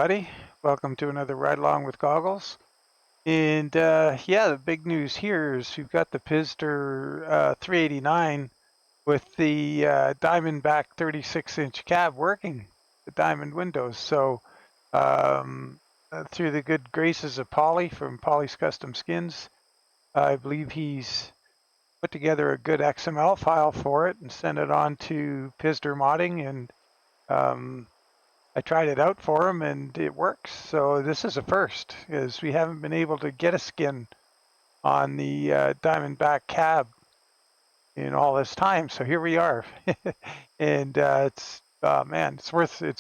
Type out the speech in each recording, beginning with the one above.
everybody. Welcome to another Ride Along with Goggles. And yeah, the big news here is we've got the Pizzster 389 with the Diamondback 36-inch cab working, the diamond windows. So through the good graces of Pauly from Pauly's Custom Skins, I believe he's put together a good XML file for it and sent it on to Pizzster Modding, and I tried it out for him and it works. So this is a first, as we haven't been able to get a skin on the Diamondback cab in all this time. So here we are, and it's man, it's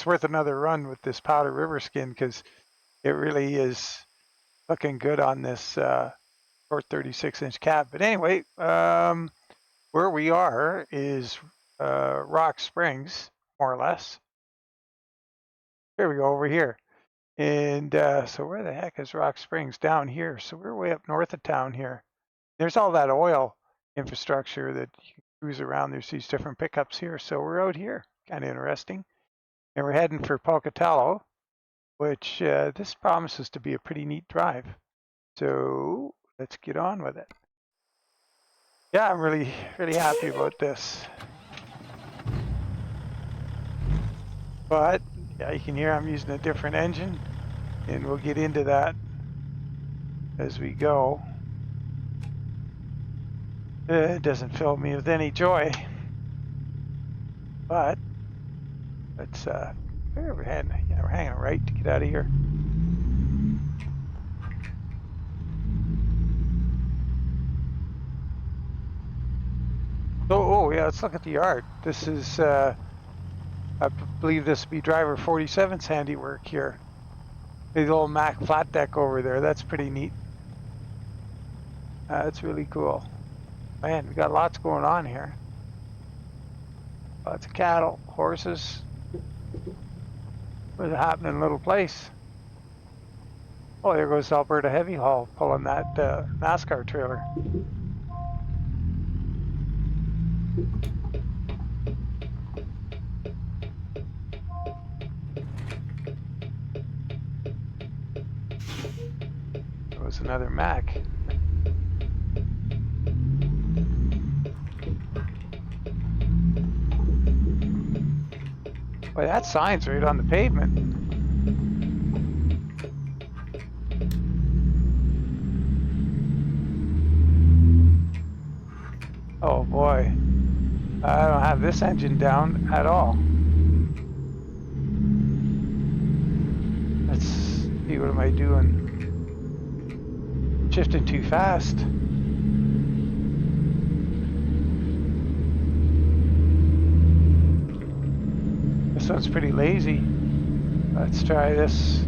worth another run with this Powder River skin, because it really is looking good on this short 36-inch cab. But anyway, where we are is Rock Springs, more or less. Here we go, over here. And so where the heck is Rock Springs? Down here. So we're way up north of town here. There's all that oil infrastructure that you can cruise around. There's these different pickups here. So we're out here. Kind of interesting. And we're heading for Pocatello, which this promises to be a pretty neat drive. So let's get on with it. Yeah, I'm really happy about this. But yeah, you can hear I'm using a different engine, and we'll get into that as we go. It doesn't fill me with any joy, but let's where are we heading? Yeah, we're hanging right to get out of here. Oh yeah, let's look at the yard. This is I believe this will be driver 47's handiwork here. The old Mac flat deck over there. That's pretty neat. That's really cool. Man, we got lots going on here. Lots of cattle, horses. What's a happening little place? Oh, there goes Alberta Heavy Haul pulling that NASCAR trailer. There was another Mac. Boy, that sign's right on the pavement. Oh boy, I don't have this engine down at all. Let's see, what am I doing? Shifting too fast. This one's pretty lazy. Let's try this.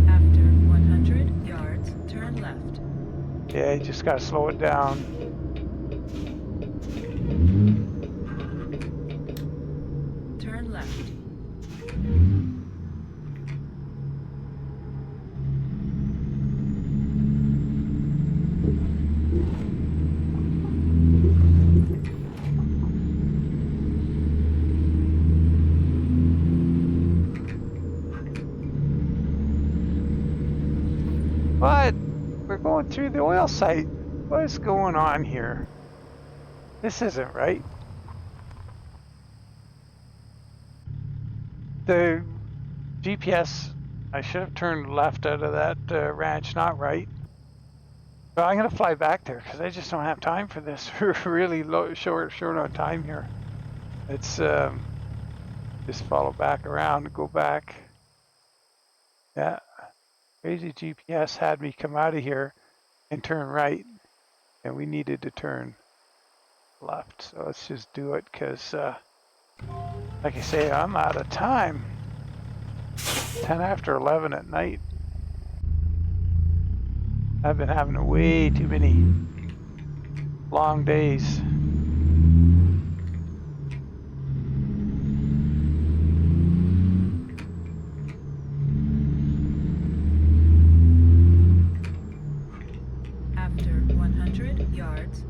After 100 yards, turn left. Yeah, you just gotta slow it down. Turn left. But we're going through the oil site. What is going on here? This isn't right. The GPS, I should have turned left out of that ranch, not right. But I'm gonna fly back there because I just don't have time for this. We're really short on time here. Let's just follow back around and go back. Yeah. Crazy GPS had me come out of here and turn right, and we needed to turn left. So let's just do it, because like I say, I'm out of time. 10 after 11 at night. I've been having way too many long days.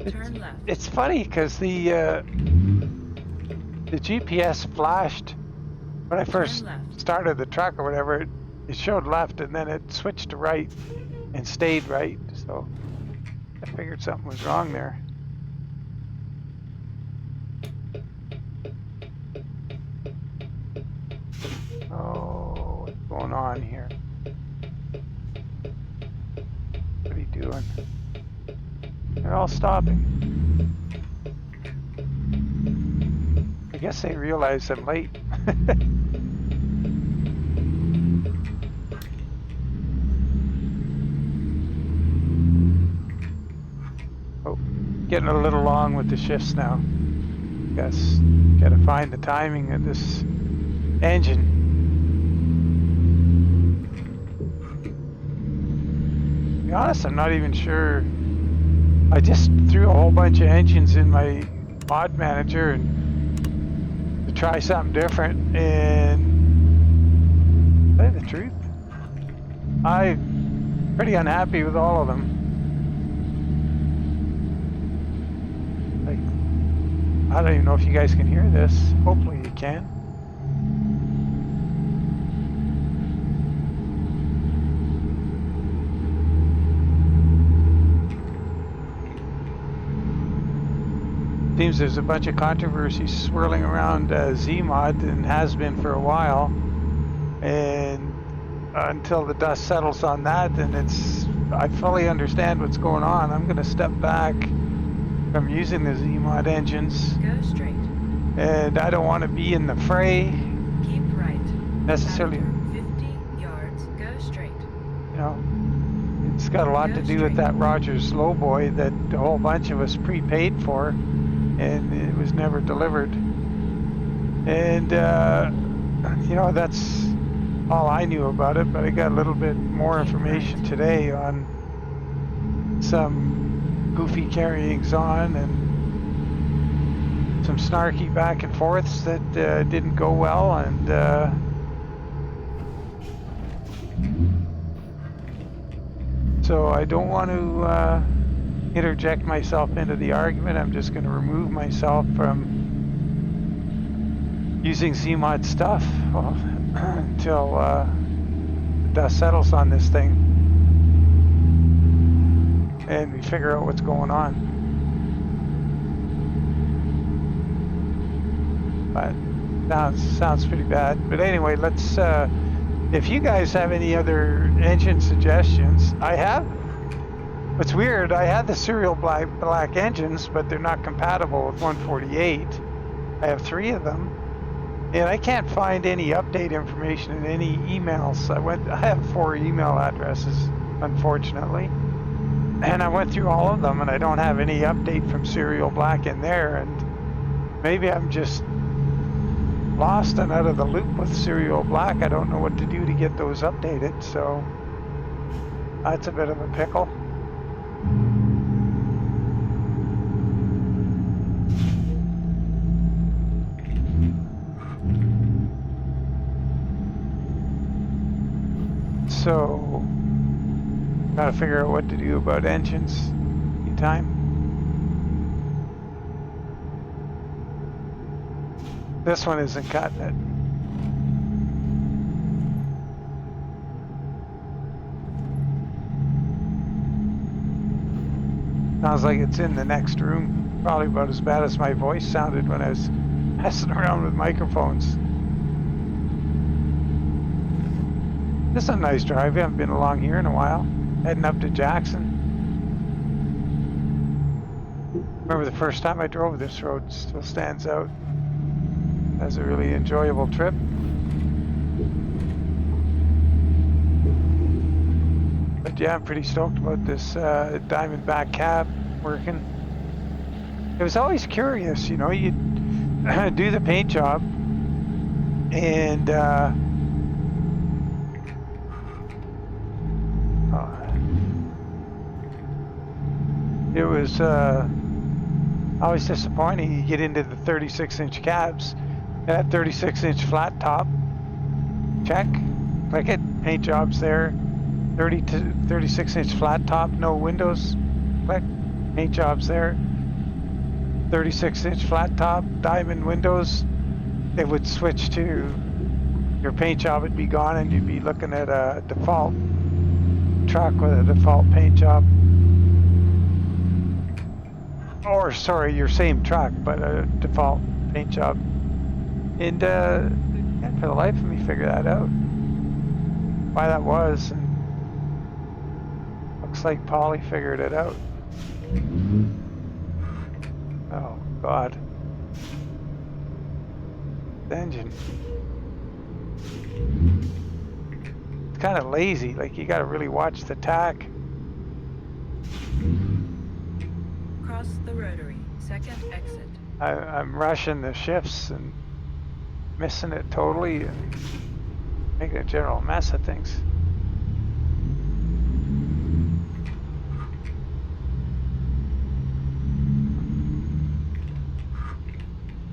Turn left. It's funny because the GPS flashed When I first Turn left. started the truck or whatever, it showed left and then it switched to right and stayed right. So I figured something was wrong there. Oh, what's going on here? What are you doing? They're all stopping. I guess they realize I'm late. Oh, getting a little long with the shifts now. Guess gotta find the timing of this engine. To be honest, I'm not even sure. I just threw a whole bunch of engines in my mod manager and to try something different, and to tell you the truth, I'm pretty unhappy with all of them. Like, I don't even know if you guys can hear this. Hopefully you can. Seems there's a bunch of controversy swirling around Zmod and has been for a while, and until the dust settles on that, and I fully understand what's going on. I'm going to step back from using the Zmod engines. Go straight. And I don't want to be in the fray. Keep right. Necessarily. After 50 yards, go straight. You know, it's got a lot to do with that Rogers lowboy that a whole bunch of us prepaid for, and it was never delivered. And you know, that's all I knew about it, but I got a little bit more information today on some goofy carryings on and some snarky back and forths that didn't go well, and so I don't want to interject myself into the argument. I'm just going to remove myself from using Zmod stuff until the dust settles on this thing and we figure out what's going on. But sounds pretty bad. But anyway, let's if you guys have any other engine suggestions. What's weird, I had the serial black engines, but they're not compatible with 148. I have 3 of them, and I can't find any update information in any emails. I have 4 email addresses, unfortunately, and I went through all of them, and I don't have any update from serial black in there. And maybe I'm just lost and out of the loop with serial black. I don't know what to do to get those updated, so that's a bit of a pickle. So gotta figure out what to do about engines anytime. This one isn't cutting it. Sounds like it's in the next room. Probably about as bad as my voice sounded when I was messing around with microphones. This is a nice drive. I haven't been along here in a while. Heading up to Jackson. Remember the first time I drove this road, still stands out as a really enjoyable trip. But yeah, I'm pretty stoked about this Diamondback cab working. It was always curious, you know, you do the paint job and it was always disappointing. You get into the 36-inch cabs, that 36-inch flat top, check, click it, paint jobs there. 30 to 36-inch flat top, no windows, click, paint jobs there. 36-inch flat top, diamond windows. It would switch to your paint job would be gone and you'd be looking at a default truck with a default paint job. Or sorry, your same truck, but a default paint job. And can't for the life of me figure that out. Why that was, and looks like Pauly figured it out. Oh God. The engine. It's kind of lazy, like you gotta really watch the tack. Cross the rotary. Second exit. I'm rushing the shifts and missing it totally and making a general mess of things.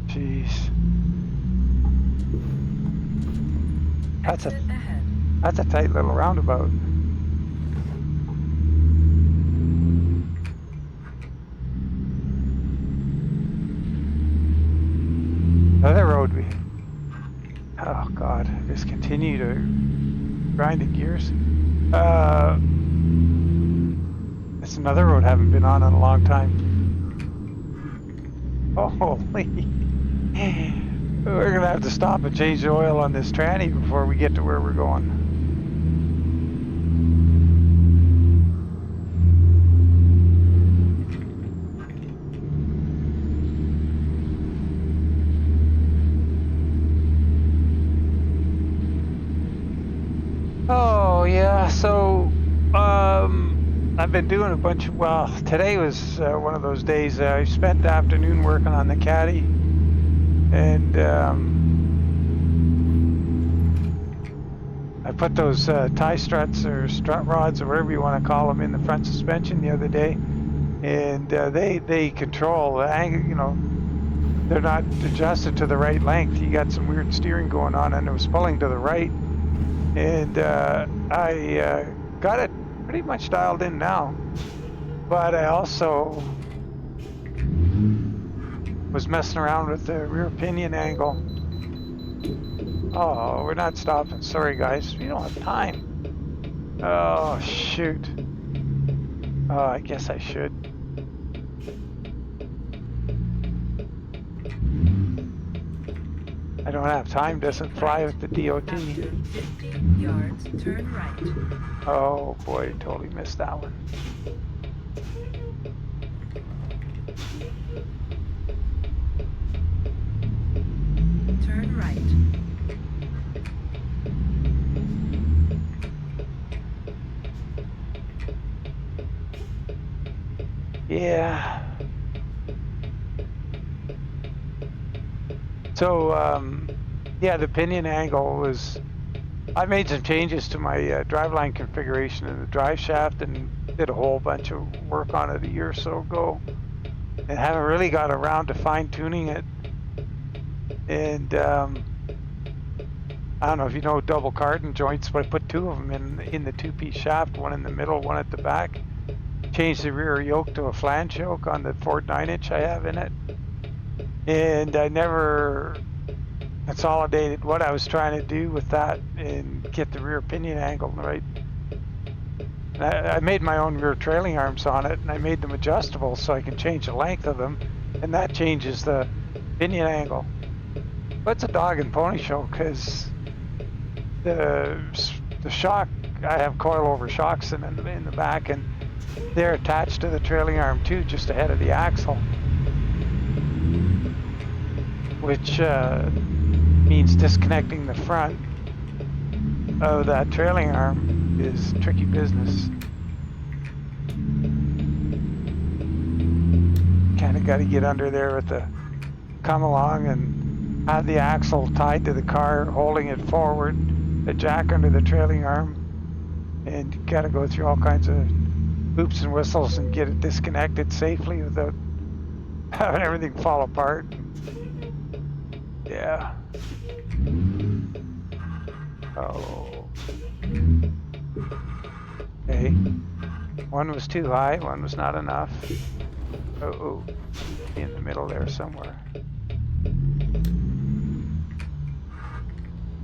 Jeez. Exit ahead. That's a tight little roundabout. Another road we. Oh God! Just continue to grind the gears. It's another road I haven't been on in a long time. Holy! We're gonna have to stop and change the oil on this tranny before we get to where we're going. Oh yeah, so I've been doing a bunch of, well, today was one of those days. I spent the afternoon working on the caddy, and I put those tie struts or strut rods or whatever you want to call them in the front suspension the other day, and they control the angle. You know, they're not adjusted to the right length. You got some weird steering going on, and it was pulling to the right. And I got it pretty much dialed in now, but I also was messing around with the rear pinion angle. Oh, we're not stopping. Sorry guys, we don't have time. Oh shoot. Oh, I guess I should. I don't have time, doesn't fly with the DOT. After 50 yards, turn right. Oh boy, totally missed that one. Turn right. Yeah. So, yeah, the pinion angle was, I made some changes to my driveline configuration in the drive shaft and did a whole bunch of work on it a year or so ago. And haven't really got around to fine tuning it. And I don't know if you know double cardan joints, but I put two of them in the two-piece shaft, one in the middle, one at the back. Changed the rear yoke to a flange yoke on the Ford 9-inch I have in it. And I never consolidated what I was trying to do with that and get the rear pinion angle right. And I made my own rear trailing arms on it, and I made them adjustable so I can change the length of them, and that changes the pinion angle. But it's a dog and pony show because the shock, I have coilover shocks in the back, and they're attached to the trailing arm too, just ahead of the axle, which means disconnecting the front of that trailing arm is tricky business. Kind of got to get under there with the come along and have the axle tied to the car, holding it forward, the jack under the trailing arm, and you got to go through all kinds of hoops and whistles and get it disconnected safely without having everything fall apart. Yeah. Oh. Okay. One was too high, one was not enough. Oh, in the middle there somewhere.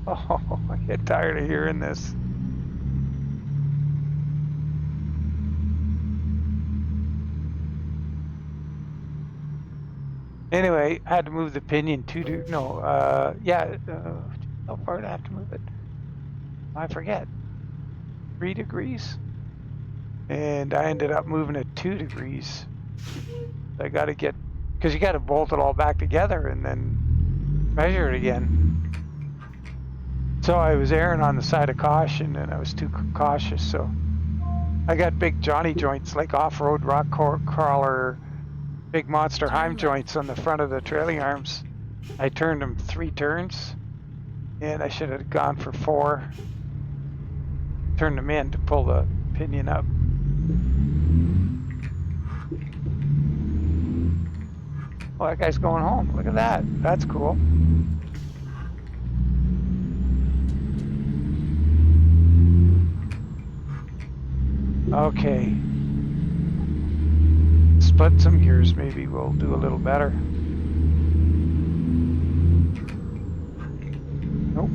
Oh, I get tired of hearing this. Anyway, I had to move the pinion how far did I have to move it? I forget. 3 degrees? And I ended up moving it 2 degrees. I got to get, because you got to bolt it all back together and then measure it again. So I was erring on the side of caution, and I was too cautious. So I got big Johnny joints, like off-road rock crawler, big monster Heim joints on the front of the trailing arms. I turned them 3 turns, and I should have gone for 4. Turned them in to pull the pinion up. Oh, that guy's going home. Look at that. That's cool. Okay. Split some gears, maybe we'll do a little better. Nope.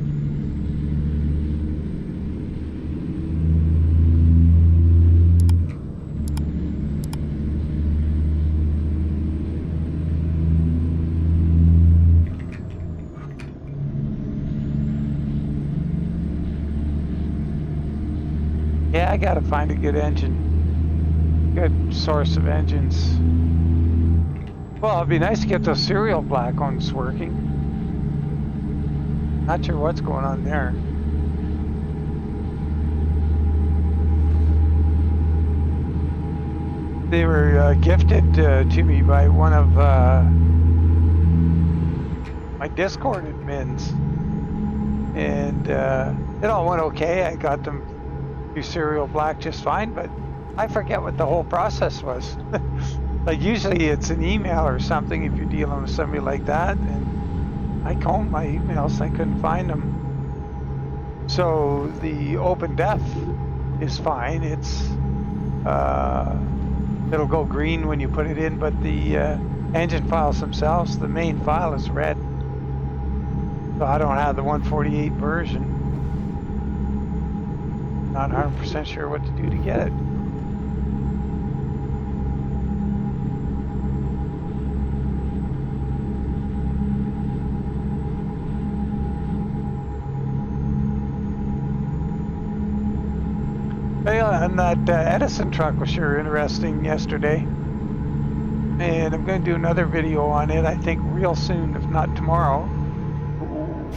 Yeah, I gotta find a good engine. Good source of engines. Well, it'd be nice to get those serial black ones working. Not sure what's going on there. They were gifted to me by one of my Discord admins. And it all went okay. I got them through serial black just fine, but I forget what the whole process was. Like usually it's an email or something if you're dealing with somebody like that, and I combed my emails, I couldn't find them. So the open def is fine. It's it'll go green when you put it in, but the engine files themselves, the main file is red. So I don't have the 148 version. Not 100% sure what to do to get it. And that Edison truck was sure interesting yesterday. And I'm going to do another video on it, I think real soon, if not tomorrow. Ooh,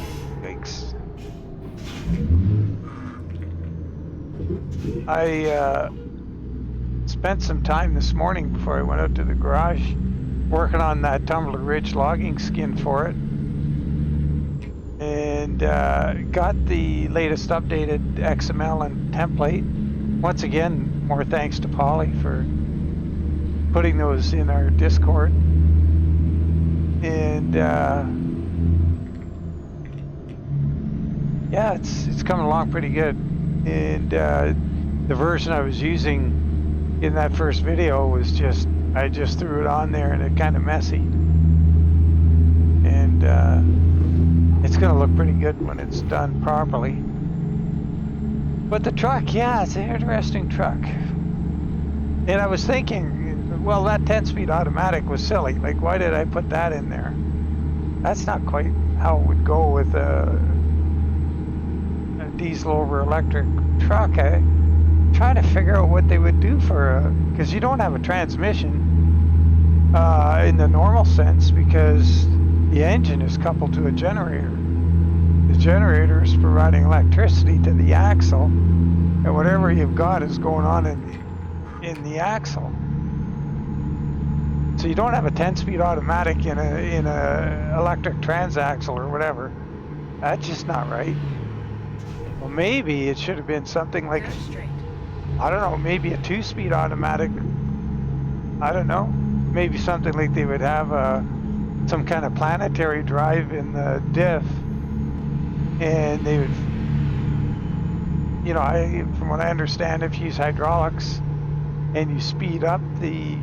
yikes. I spent some time this morning before I went out to the garage working on that Tumbler Ridge logging skin for it. And got the latest updated XML and template. Once again, more thanks to Pauly for putting those in our Discord. And yeah, it's coming along pretty good. And the version I was using in that first video was I just threw it on there and it's kind of messy. And it's gonna look pretty good when it's done properly. But the truck, yeah, it's an interesting truck. And I was thinking, well, that 10-speed automatic was silly. Like, why did I put that in there? That's not quite how it would go with a diesel over electric truck. I'm trying to figure out what they would do because you don't have a transmission in the normal sense, because the engine is coupled to a generator. The generator is providing electricity to the axle, and whatever you've got is going on in the axle. So you don't have a 10-speed automatic in a electric transaxle or whatever. That's just not right. Well, maybe it should have been something like, I don't know, maybe a 2-speed automatic. I don't know. Maybe something like they would have some kind of planetary drive in the diff. And they would, from what I understand, if you use hydraulics and you speed up the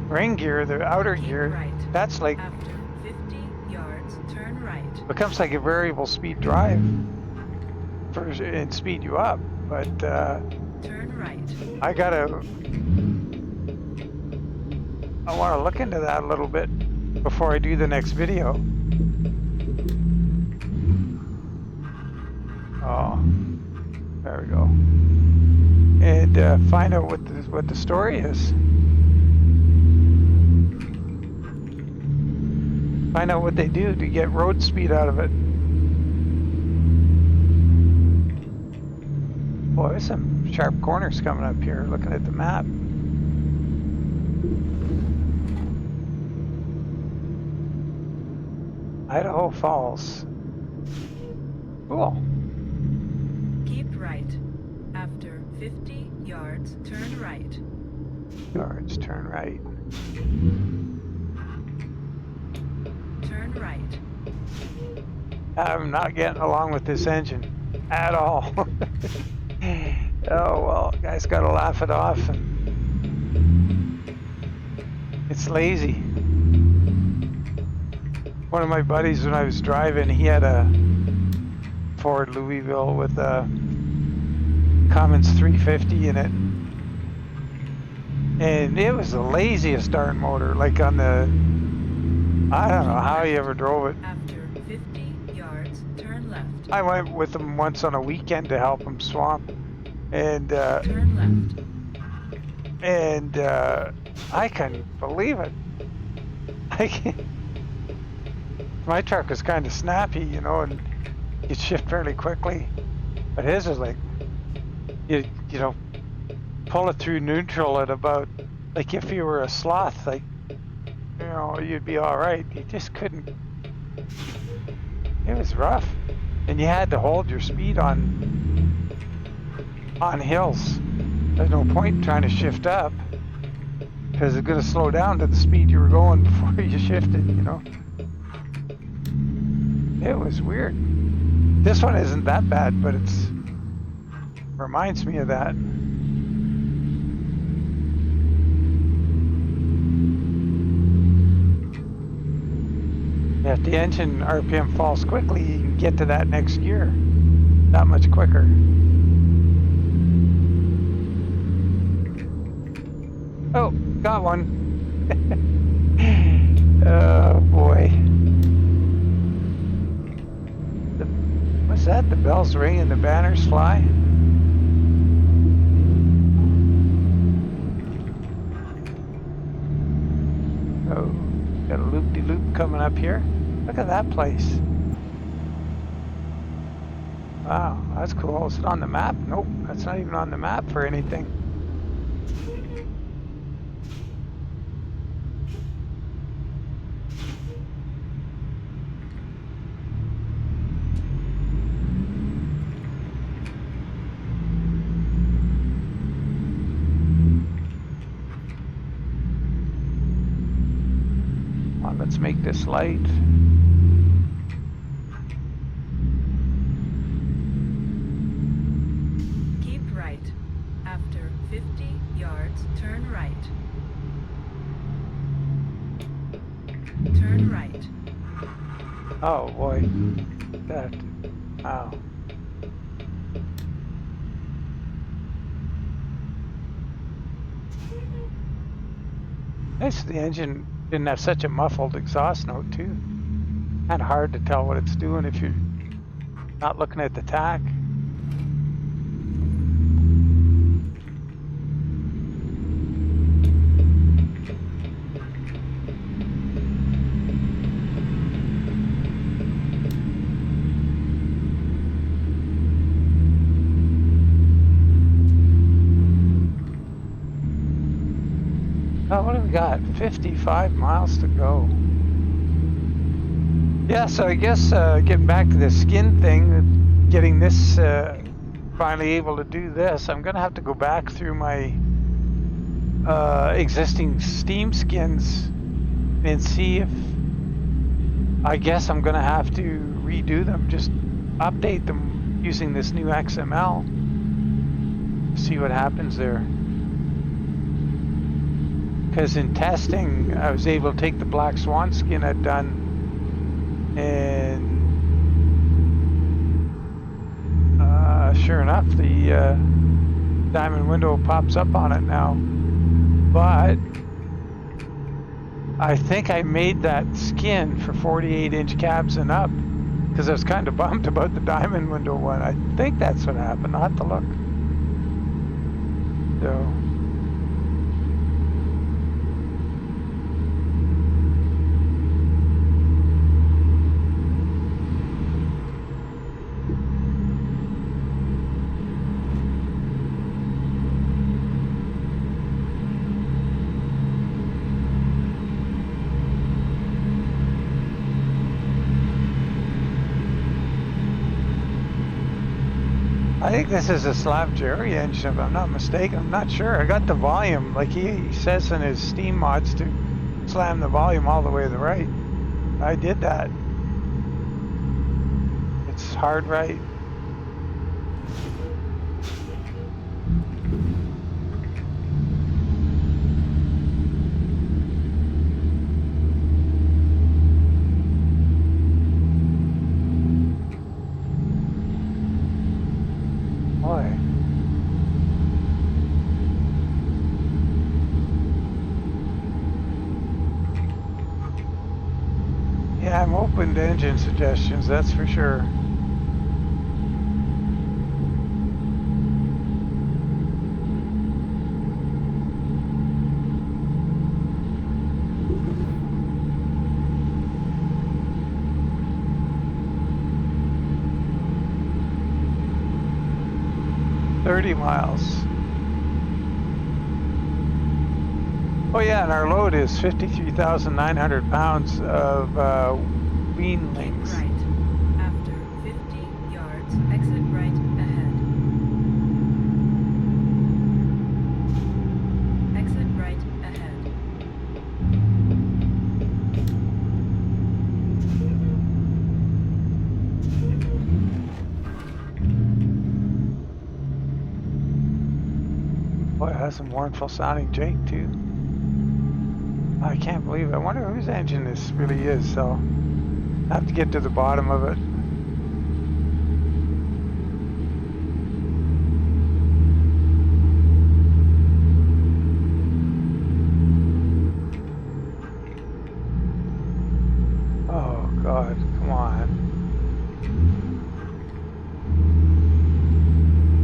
ring gear, the outer gear, right. that's like After 50 yards, turn right. becomes like a variable speed drive and speed you up. But Turn right. I want to look into that a little bit before I do the next video. Oh, there we go. And find out what the story is. Find out what they do to get road speed out of it. Boy, there's some sharp corners coming up here, looking at the map. Idaho Falls. Cool. Keep right. After 50 yards, turn right. Yards, turn right. Turn right. I'm not getting along with this engine at all. Oh well, guys gotta laugh it off. It's lazy. One of my buddies, when I was driving, he had a Ford Louisville with a Cummins 350 in it. And it was the laziest starting motor, like on the, I don't know how he ever drove it. After 50 yards, turn left. I went with him once on a weekend to help him swamp. And Turn left. I couldn't believe it. My truck was kind of snappy, you know, and you'd shift fairly quickly. But his was like, you know, pull it through neutral at about, like if you were a sloth, like, you know, you'd be all right. You just couldn't. It was rough. And you had to hold your speed on hills. There's no point trying to shift up because it's going to slow down to the speed you were going before you shifted, you know. It was weird. This one isn't that bad, but it's reminds me of that. If the engine RPM falls quickly, you can get to that next gear that much quicker. Oh, got one. Oh boy. What's that? The bells ring and the banners fly? Oh, got a loop-de-loop coming up here. Look at that place. Wow, that's cool. Is it on the map? Nope, that's not even on the map for anything. Let's make this light. Keep right. After 50 yards, turn right. Turn right. Oh boy. That. Wow. Nice, the engine didn't have such a muffled exhaust note too. Kind of hard to tell what it's doing if you're not looking at the tach. Oh, what do we got? 55 miles to go. Yeah, so I guess getting back to the skin thing, getting this, finally able to do this, I'm going to have to go back through my existing Steam skins and see if, I guess I'm going to have to redo them, just update them using this new XML, see what happens there. Because in testing, I was able to take the Black Swan skin I'd done and sure enough, the diamond window pops up on it now. But I think I made that skin for 48-inch cabs and up because I was kind of bummed about the diamond window one. I think that's what happened. I'll have to look. So. I think this is a Slav Jerry engine, if I'm not mistaken. I'm not sure. I got the volume, like he says in his Steam mods, to slam the volume all the way to the right. I did that. It's hard right. Boy. Yeah, I'm open to engine suggestions, that's for sure. $30 miles. Oh yeah, and our load is 53,900 pounds of weanlings. Keep right. After 50 yards, exit right ahead. Exit right ahead. Boy, it has some mournful sounding Jake too. I can't believe it. I wonder whose engine this really is, so I have to get to the bottom of it. Oh God, come on.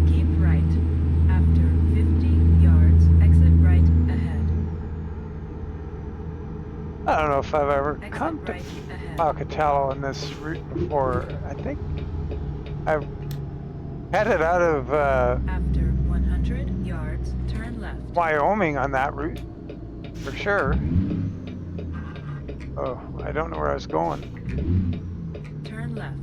Keep right. After 50 yards, exit right ahead. I don't know if I've ever Exit come to right ahead. Pocatello on this route before. I think I've headed out of After 100 yards, turn left. Wyoming on that route for sure. Oh, I don't know where I was going. Turn left.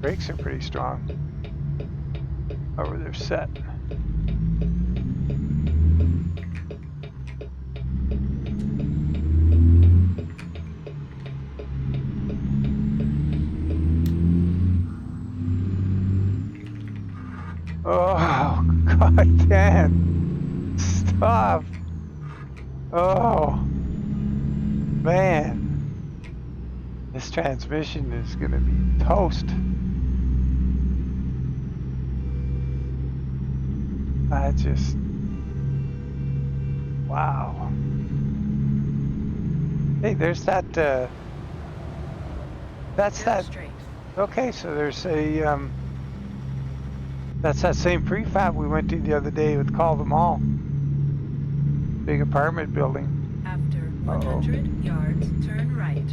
Brakes are pretty strong. Over they're set. Oh, God damn. Stop. Oh, man. This transmission is going to be toast. I just, wow. Hey, there's that, that's Go that. straight. Okay, so there's a, that's that same prefab we went to the other day with Call Them All. Big apartment building. After 100 yards, turn right.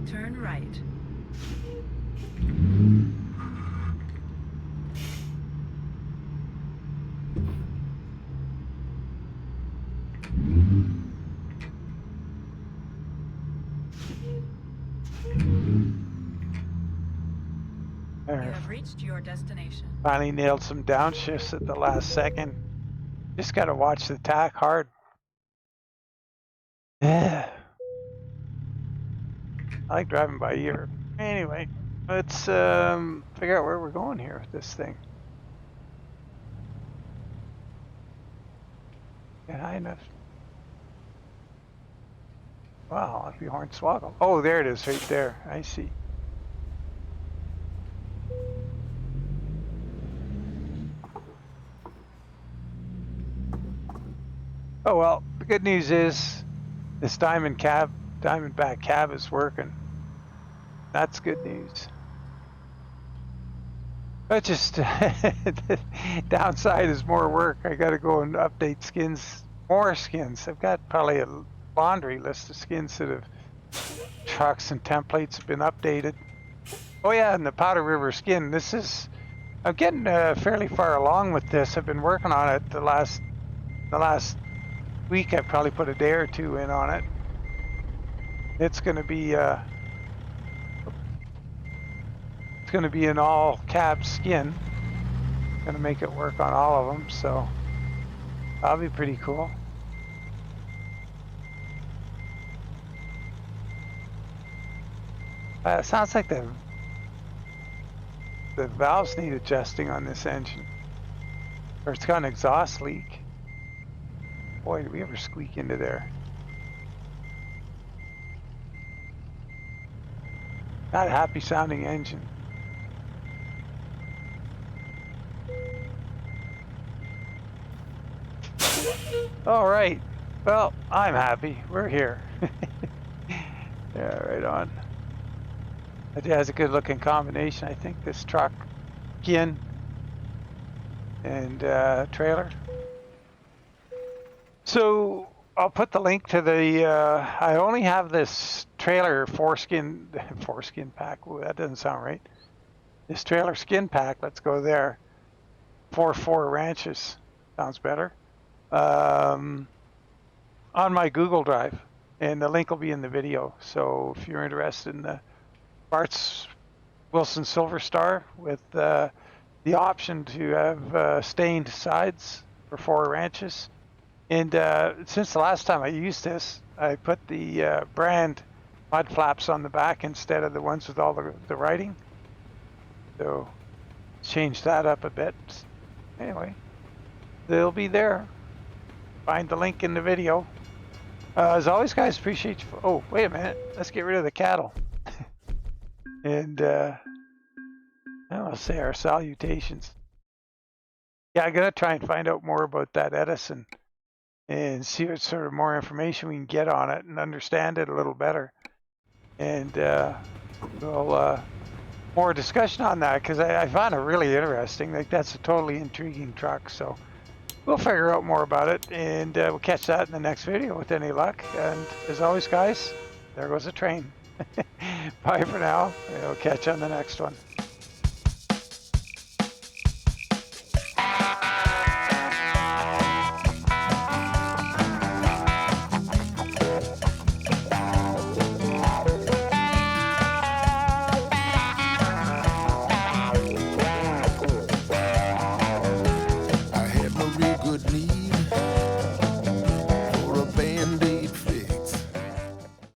Turn right. You have reached your destination. Finally nailed some downshifts at the last second. Just got to watch the tack hard. Yeah. I like driving by ear. Anyway, let's figure out where we're going here with this thing. Get high enough. Wow, I'd be Hornswoggle. Oh, there it is, right there. I see. Oh well, the good news is this Diamondback cab is working. That's good news. But just the downside is more work. I got to go and update skins, more skins. I've got probably a laundry list of skins that have trucks and templates have been updated. Oh yeah, and the Powder River skin. I'm getting fairly far along with this. I've been working on it the last week. I've probably put a day or two in on it. It's going to be an all cab skin. Going to make it work on all of them, so that'll be pretty cool. It sounds like the valves need adjusting on this engine, or it's got an exhaust leak. Boy, did we ever squeak into there. Not a happy sounding engine. All right. Well, I'm happy. We're here. Yeah, right on. It has a good looking combination. I think this truck, skin, and trailer. So I'll put the link to the, I only have this trailer foreskin pack. Ooh, that doesn't sound right. This trailer skin pack, let's go there. 4 ranches, sounds better. On my Google Drive, and the link will be in the video. So if you're interested in the Bart's Wilson Silver Star with the option to have stained sides for 4 ranches. And since the last time I used this, I put the brand mud flaps on the back instead of the ones with all the writing. So change that up a bit. Anyway, they'll be there. Find the link in the video. As always, guys, appreciate you. Oh, wait a minute. Let's get rid of the cattle. And I'll say our salutations. Yeah, I gotta try and find out more about that Edison and see what sort of more information we can get on it and understand it a little better. And we'll more discussion on that, because I found it really interesting. Like, that's a totally intriguing truck. So we'll figure out more about it, and we'll catch that in the next video with any luck. And as always, guys, there goes a train. Bye for now, and we'll catch you on the next one.